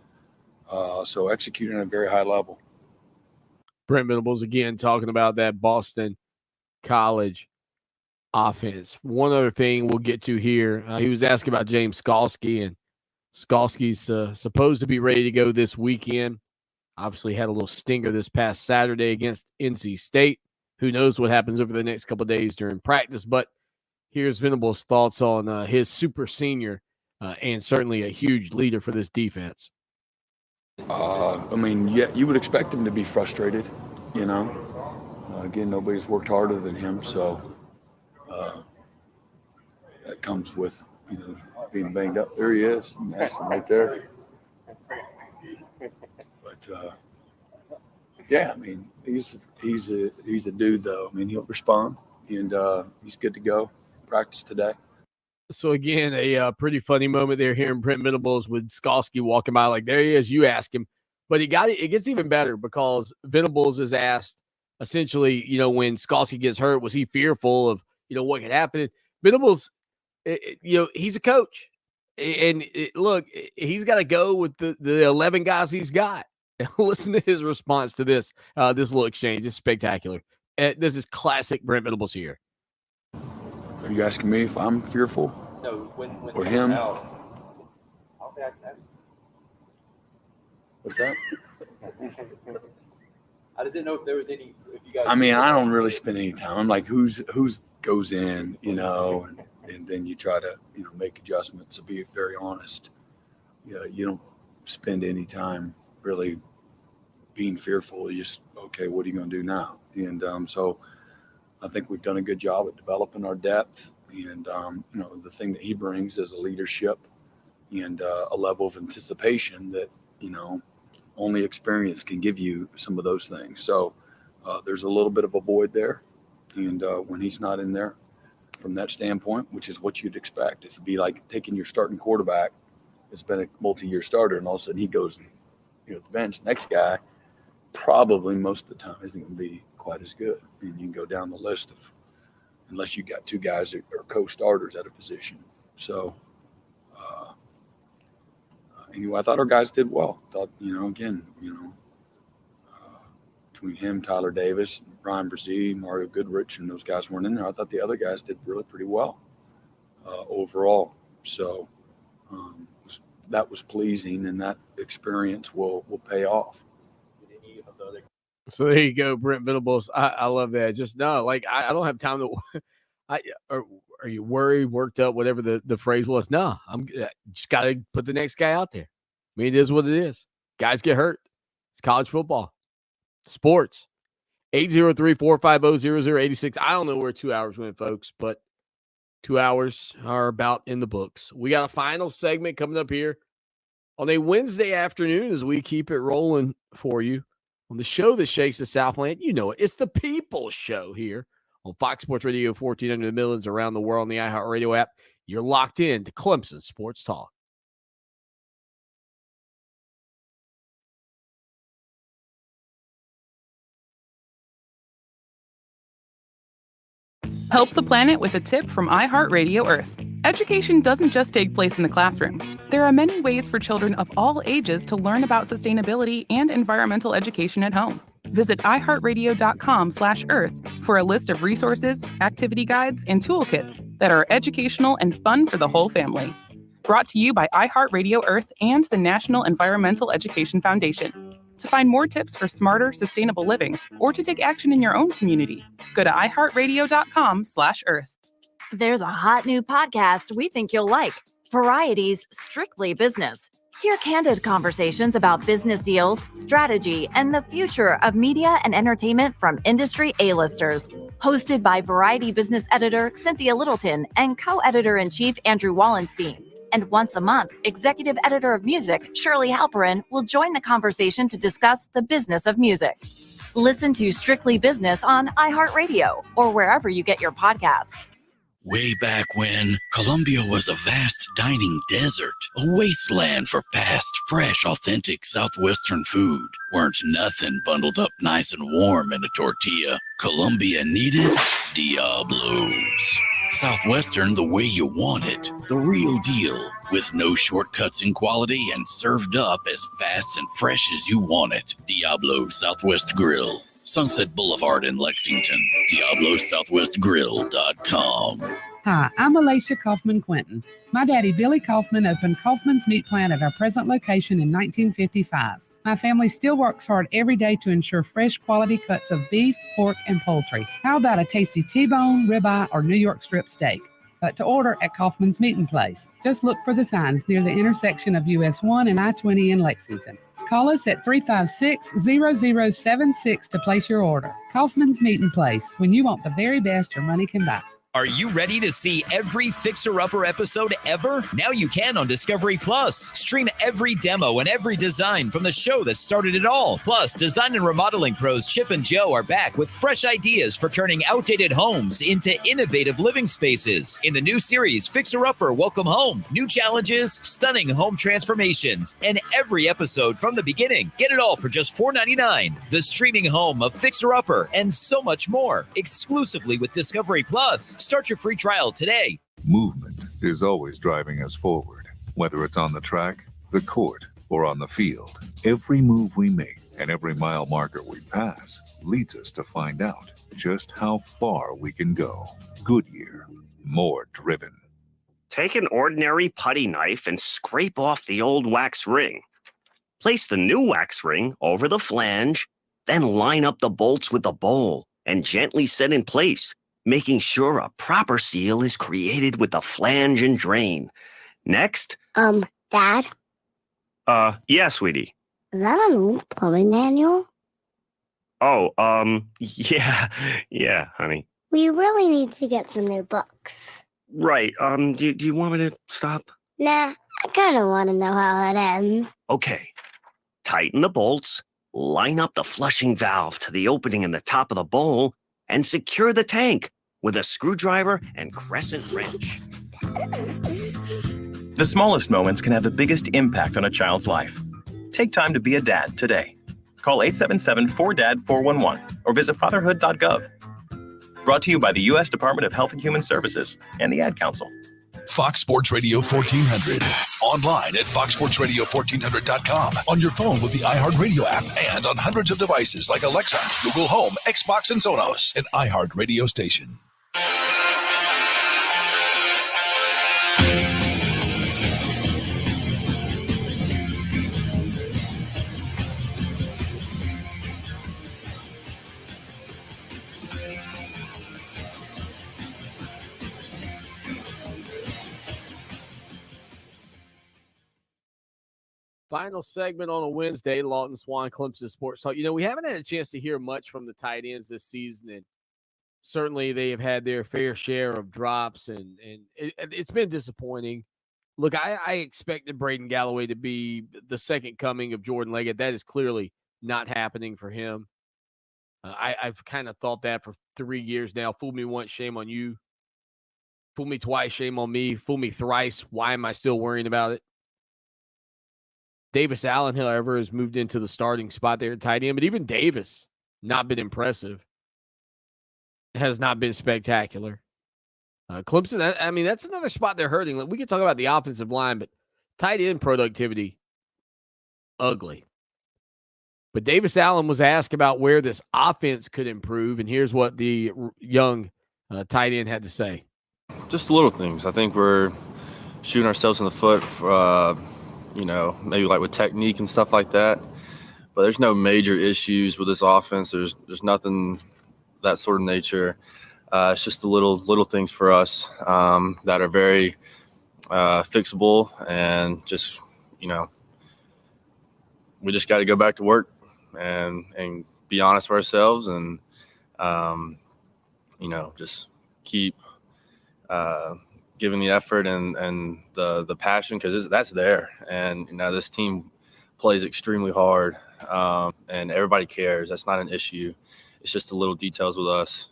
So executing at a very high level. Brent Venables again talking about that Boston College offense. One other thing we'll get to here. He was asking about James Skalski, and Skalski's supposed to be ready to go this weekend. Obviously had a little stinger this past Saturday against NC State. Who knows what happens over the next couple of days during practice, but here's Venables' thoughts on his super senior and certainly a huge leader for this defense. Yeah, you would expect him to be frustrated, you know. Again, nobody's worked harder than him, so that comes with being banged up. There he is, nice right there. But yeah, he's a dude though. He'll respond, and he's good to go. Practice today. So again, a pretty funny moment there hearing Brent Venables with Skalski walking by, like, there he is, you ask him. But it gets even better because Venables is asked essentially, when Skalski gets hurt, was he fearful of, what could happen? Venables, he's a coach. And look, he's got to go with the 11 guys he's got. Listen to his response to this little exchange. It's spectacular. This is classic Brent Venables here. Are you asking me if I'm fearful? No, when or him? Out, I don't think I can ask. What's that? I didn't know if there was any. If you guys. I don't really spend any time. I'm like, who's goes in, and then you try to, make adjustments. To be very honest, you don't spend any time really being fearful. You just, okay, what are you going to do now? And so I think we've done a good job at developing our depth. And, the thing that he brings is a leadership and a level of anticipation that, only experience can give you some of those things. So there's a little bit of a void there. And when he's not in there from that standpoint, which is what you'd expect, it's to be like taking your starting quarterback that's been a multi-year starter, and all of a sudden he goes, the bench. Next guy probably most of the time isn't going to be quite as good. And you can go down the list of, unless you got two guys that are co-starters at a position. So anyway, I thought our guys did well. Between him, Tyler Davis, Ryan Brzee, Mario Goodrich, and those guys weren't in there. I thought the other guys did really pretty well overall. So that was pleasing, and that experience will pay off. So there you go, Brent Venables. I love that. Just no, like I don't have time to. Are you worried, worked up, whatever the phrase was? No, I'm just got to put the next guy out there. It is what it is. Guys get hurt. It's college football, sports. 803-450-0086. I don't know where 2 hours went, folks, but 2 hours are about in the books. We got a final segment coming up here on a Wednesday afternoon as we keep it rolling for you on the show that shakes the Southland. You know it. It's the People's Show here on Fox Sports Radio 1400 the Midlands, around the world on the iHeartRadio app. You're locked in to Clemson Sports Talk. Help the planet with a tip from iHeartRadio Earth. Education doesn't just take place in the classroom. There are many ways for children of all ages to learn about sustainability and environmental education at home. Visit iHeartRadio.com/Earth for a list of resources, activity guides, and toolkits that are educational and fun for the whole family. Brought to you by iHeartRadio Earth and the National Environmental Education Foundation. To find more tips for smarter, sustainable living, or to take action in your own community, go to iHeartRadio.com/Earth. There's a hot new podcast we think you'll like. Variety's Strictly Business. Hear candid conversations about business deals, strategy, and the future of media and entertainment from industry A-listers. Hosted by Variety business editor Cynthia Littleton and co-editor-in-chief Andrew Wallenstein. And once a month, executive editor of music Shirley Halperin will join the conversation to discuss the business of music. Listen to Strictly Business on iHeartRadio or wherever you get your podcasts. Way back when, Colombia was a vast dining desert, a wasteland for fast, fresh, authentic Southwestern food. Weren't nothing bundled up nice and warm in a tortilla. Colombia needed Diablos. Southwestern the way you want it. The real deal, with no shortcuts in quality and served up as fast and fresh as you want it. Diablo Southwest Grill. Sunset Boulevard in Lexington. DiabloSouthwestGrill.com. Hi, I'm Alicia Kaufman-Quinton. My daddy, Billy Kaufman, opened Kaufman's Meat Plant at our present location in 1955. My family still works hard every day to ensure fresh quality cuts of beef, pork, and poultry. How about a tasty T-bone, ribeye, or New York strip steak? But to order at Kaufman's Meat Place, just look for the signs near the intersection of US 1 and I-20 in Lexington. Call us at 356-0076 to place your order. Kaufman's Meat Place, when you want the very best your money can buy. Are you ready to see every Fixer Upper episode ever? Now you can on Discovery Plus. Stream every demo and every design from the show that started it all. Plus, design and remodeling pros Chip and Joe are back with fresh ideas for turning outdated homes into innovative living spaces. In the new series, Fixer Upper Welcome Home, new challenges, stunning home transformations, and every episode from the beginning. Get it all for just $4.99. The streaming home of Fixer Upper and so much more, exclusively with Discovery Plus. Start your free trial today. Movement is always driving us forward, whether it's on the track, the court, or on the field. Every move we make and every mile marker we pass leads us to find out just how far we can go. Goodyear, more driven. Take an ordinary putty knife and scrape off the old wax ring. Place the new wax ring over the flange, then line up the bolts with the bowl and gently set in place, making sure a proper seal is created with the flange and drain. Next. Dad? Yeah, sweetie. Is that an old plumbing manual? Oh, yeah, honey. We really need to get some new books. Right, do you want me to stop? Nah, I kind of want to know how it ends. Okay. Tighten the bolts, line up the flushing valve to the opening in the top of the bowl, and secure the tank with a screwdriver and crescent wrench. The smallest moments can have the biggest impact on a child's life. Take time to be a dad today. Call 877-4DAD-411 or visit fatherhood.gov. Brought to you by the U.S. Department of Health and Human Services and the Ad Council. Fox Sports Radio 1400. Online at foxsportsradio1400.com. On your phone with the iHeartRadio app and on hundreds of devices like Alexa, Google Home, Xbox, and Sonos. An iHeartRadio station. Final segment on a Wednesday, Lawton Swan, Clemson Sports Talk. You know, we haven't had a chance to hear much from the tight ends this season, and certainly they have had their fair share of drops, and it's been disappointing. Look, I expected Braden Galloway to be the second coming of Jordan Leggett. That is clearly not happening for him. I've kind of thought that for 3 years now. Fool me once, shame on you. Fool me twice, shame on me. Fool me thrice, why am I still worrying about it? Davis Allen, however, has moved into the starting spot there at tight end, but even Davis, not been impressive. Has not been spectacular. Clemson, I mean, that's another spot they're hurting. Like, we can talk about the offensive line, but tight end productivity, ugly. But Davis Allen was asked about where this offense could improve, and here's what the young tight end had to say. Just little things. I think we're shooting ourselves in the foot for, maybe like with technique and stuff like that. But there's no major issues with this offense. There's nothing that sort of nature. It's just the little things for us that are very fixable, and just, we just got to go back to work and be honest with ourselves and, just keep giving the effort and the passion, because that's there. And, this team plays extremely hard, and everybody cares. That's not an issue. It's just the little details with us.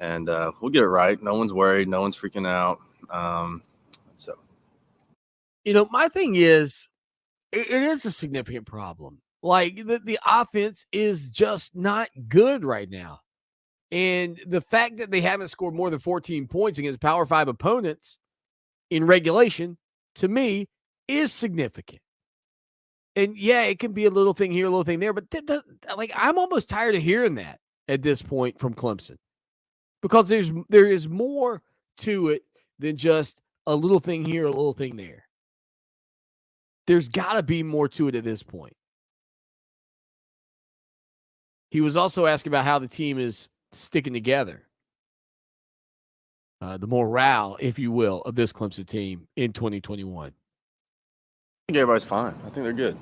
And we'll get it right. No one's worried. No one's freaking out. My thing is, it is a significant problem. Like, the offense is just not good right now. And the fact that they haven't scored more than 14 points against Power 5 opponents in regulation, to me, is significant. And yeah, it can be a little thing here, a little thing there, but I'm almost tired of hearing that at this point from Clemson, because there is more to it than just a little thing here, a little thing there. There's got to be more to it at this point. He was also asking about how the team is sticking together. The morale, if you will, of this Clemson team in 2021. I think everybody's fine. I think they're good.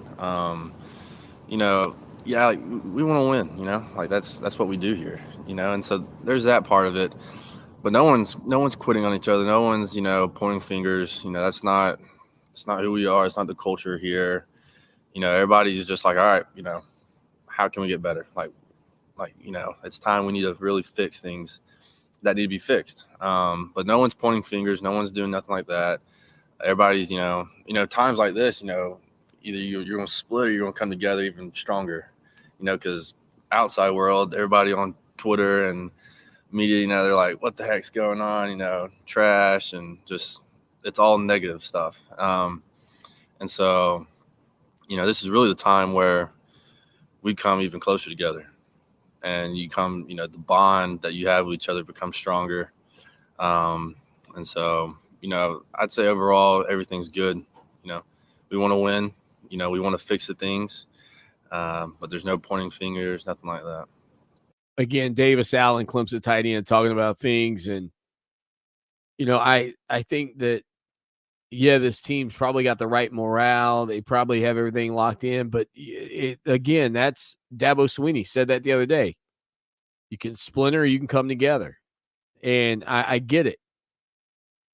Yeah, like, we want to win, like that's what we do here, and so there's that part of it. But no one's quitting on each other. No one's, pointing fingers. It's not who we are. It's not the culture here. Everybody's just like, all right, how can we get better? It's time we need to really fix things that need to be fixed. But no one's pointing fingers. No one's doing nothing like that. Everybody's, times like this, either you're going to split or you're going to come together even stronger, because outside world, everybody on Twitter and media, they're like, what the heck's going on? Trash and just, it's all negative stuff. And so, this is really the time where we come even closer together, and you come, the bond that you have with each other becomes stronger. And so, I'd say overall, everything's good. We want to win, we want to fix the things, but there's no pointing fingers, nothing like that. Again, Davis Allen, Clemson tight end, talking about things. And, I think that, yeah, this team's probably got the right morale. They probably have everything locked in. But, again, that's Dabo Swanny said that the other day. You can splinter or you can come together. And I get it.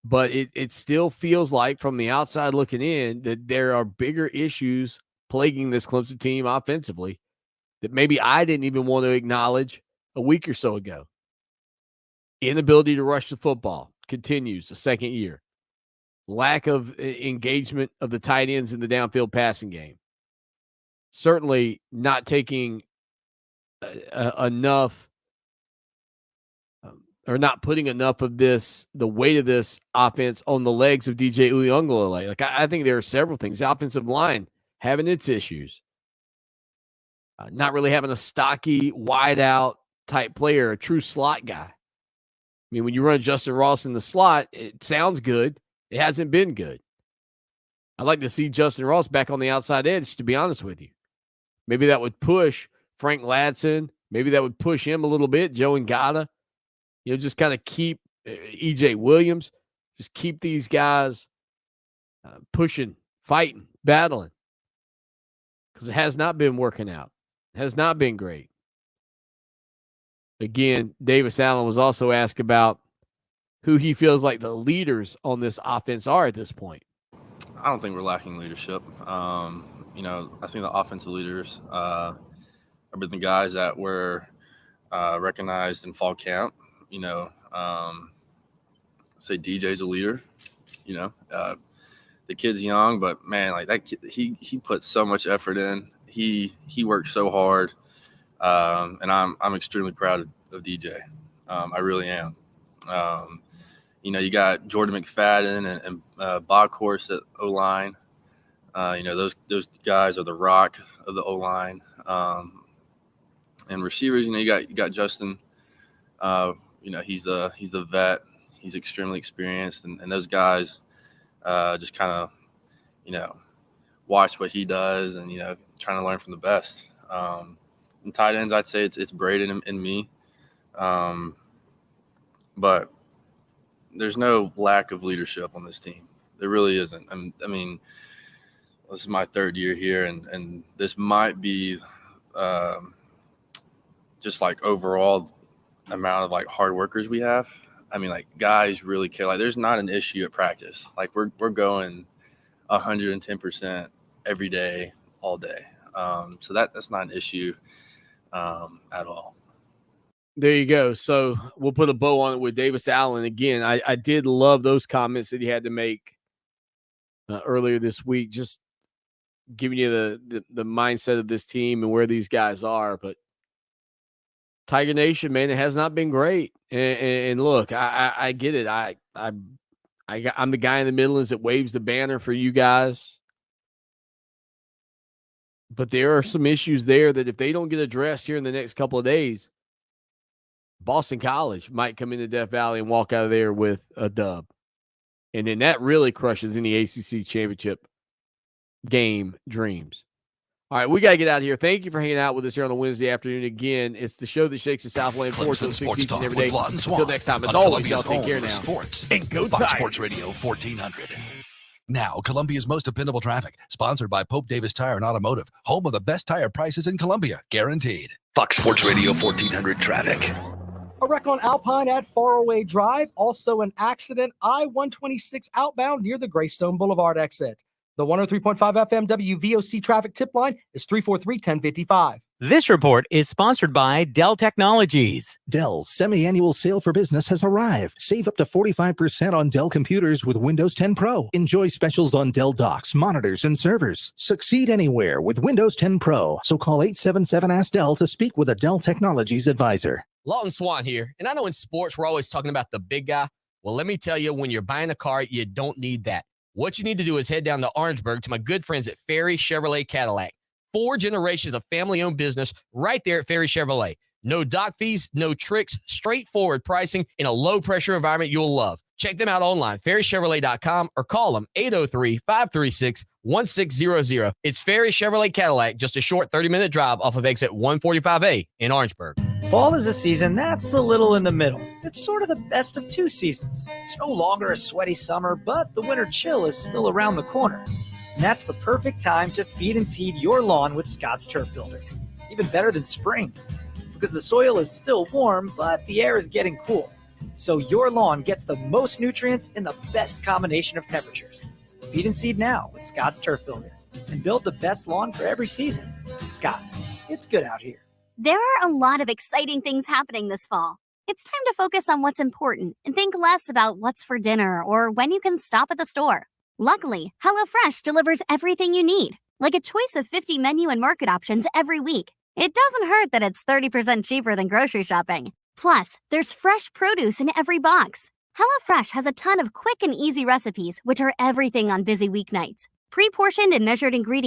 But it still feels like, from the outside looking in, that there are bigger issues plaguing this Clemson team offensively that maybe I didn't even want to acknowledge a week or so ago. Inability to rush the football continues the second year. Lack of engagement of the tight ends in the downfield passing game. Certainly not taking enough or not putting enough of the weight of this offense on the legs of DJ Uiagalelei. I think there are several things. The offensive line having its issues. Not really having a stocky, wide-out type player, a true slot guy. I mean, when you run Justin Ross in the slot, it sounds good. It hasn't been good. I'd like to see Justin Ross back on the outside edge, to be honest with you. Maybe that would push Frank Ladson. Maybe that would push him a little bit, Joe Ngata. Just kind of keep E.J. Williams. Just keep these guys pushing, fighting, battling. Because it has not been working out. Has not been great. Again, Davis Allen was also asked about who he feels like the leaders on this offense are at this point. I don't think we're lacking leadership. I think the offensive leaders have been the guys that were recognized in fall camp. Say DJ's a leader. The kid's young, but man, like that kid, he put so much effort in. He worked so hard, and I'm extremely proud of DJ. I really am. You got Jordan McFadden and Bob Course at O-line. Those guys are the rock of the O-line. And receivers, you got Justin. He's the vet. He's extremely experienced, and those guys just kind of, watch what he does and, trying to learn from the best. And tight ends, I'd say it's Braden and me. But there's no lack of leadership on this team. There really isn't. I mean, this is my third year here, and this might be just like overall amount of like hard workers we have. I mean, like guys really care. Like there's not an issue at practice. Like we're going 110% every day, all day. So that's not an issue at all. There you go. So we'll put a bow on it with Davis Allen. Again, I did love those comments that he had to make earlier this week, just giving you the mindset of this team and where these guys are. But Tiger Nation, man, it has not been great. And look, I get it. I'm the guy in the Midlands that waves the banner for you guys. But there are some issues there that if they don't get addressed here in the next couple of days, Boston College might come into Death Valley and walk out of there with a dub. And then that really crushes any ACC championship game dreams. All right, we got to get out of here. Thank you for hanging out with us here on a Wednesday afternoon. Again, it's the show that shakes the Southland Clemson Sports Talk every day. with Until next time, as on always, y'all Columbia's take care home for now. Sports And go Fox Tigers. Sports Radio 1400. Now, Columbia's most dependable traffic, sponsored by Pope Davis Tire and Automotive, home of the best tire prices in Columbia, guaranteed. Fox Sports Radio 1400 traffic. A wreck on Alpine at Faraway Drive. Also an accident, I-126 outbound near the Greystone Boulevard exit. The 103.5 FM WVOC traffic tip line is 343-1055. This report is sponsored by Dell Technologies. Dell's semi-annual sale for business has arrived. Save up to 45% on Dell computers with Windows 10 Pro. Enjoy specials on Dell docks, monitors, and servers. Succeed anywhere with Windows 10 Pro. So call 877-ASK-DELL to speak with a Dell Technologies advisor. Lawton Swan here. And I know in sports, we're always talking about the big guy. Well, let me tell you, when you're buying a car, you don't need that. What you need to do is head down to Orangeburg to my good friends at Ferry Chevrolet Cadillac. 4 generations of family-owned business right there at Ferry Chevrolet. No dock fees, no tricks, straightforward pricing in a low-pressure environment you'll love. Check them out online, ferrychevrolet.com, or call them 803-536-1600. It's Ferry Chevrolet Cadillac, just a short 30-minute drive off of exit 145A in Orangeburg. Fall is a season that's a little in the middle. It's sort of the best of 2 seasons. It's no longer a sweaty summer, but the winter chill is still around the corner. And that's the perfect time to feed and seed your lawn with Scott's Turf Builder. Even better than spring, because the soil is still warm, but the air is getting cool. So your lawn gets the most nutrients in the best combination of temperatures. Feed and seed now with Scott's Turf Builder and build the best lawn for every season. Scott's, it's good out here. There are a lot of exciting things happening this fall. It's time to focus on what's important and think less about what's for dinner or when you can stop at the store. Luckily, HelloFresh delivers everything you need, like a choice of 50 menu and market options every week. It doesn't hurt that it's 30% cheaper than grocery shopping. Plus, there's fresh produce in every box. HelloFresh has a ton of quick and easy recipes, which are everything on busy weeknights. Pre-portioned and measured ingredients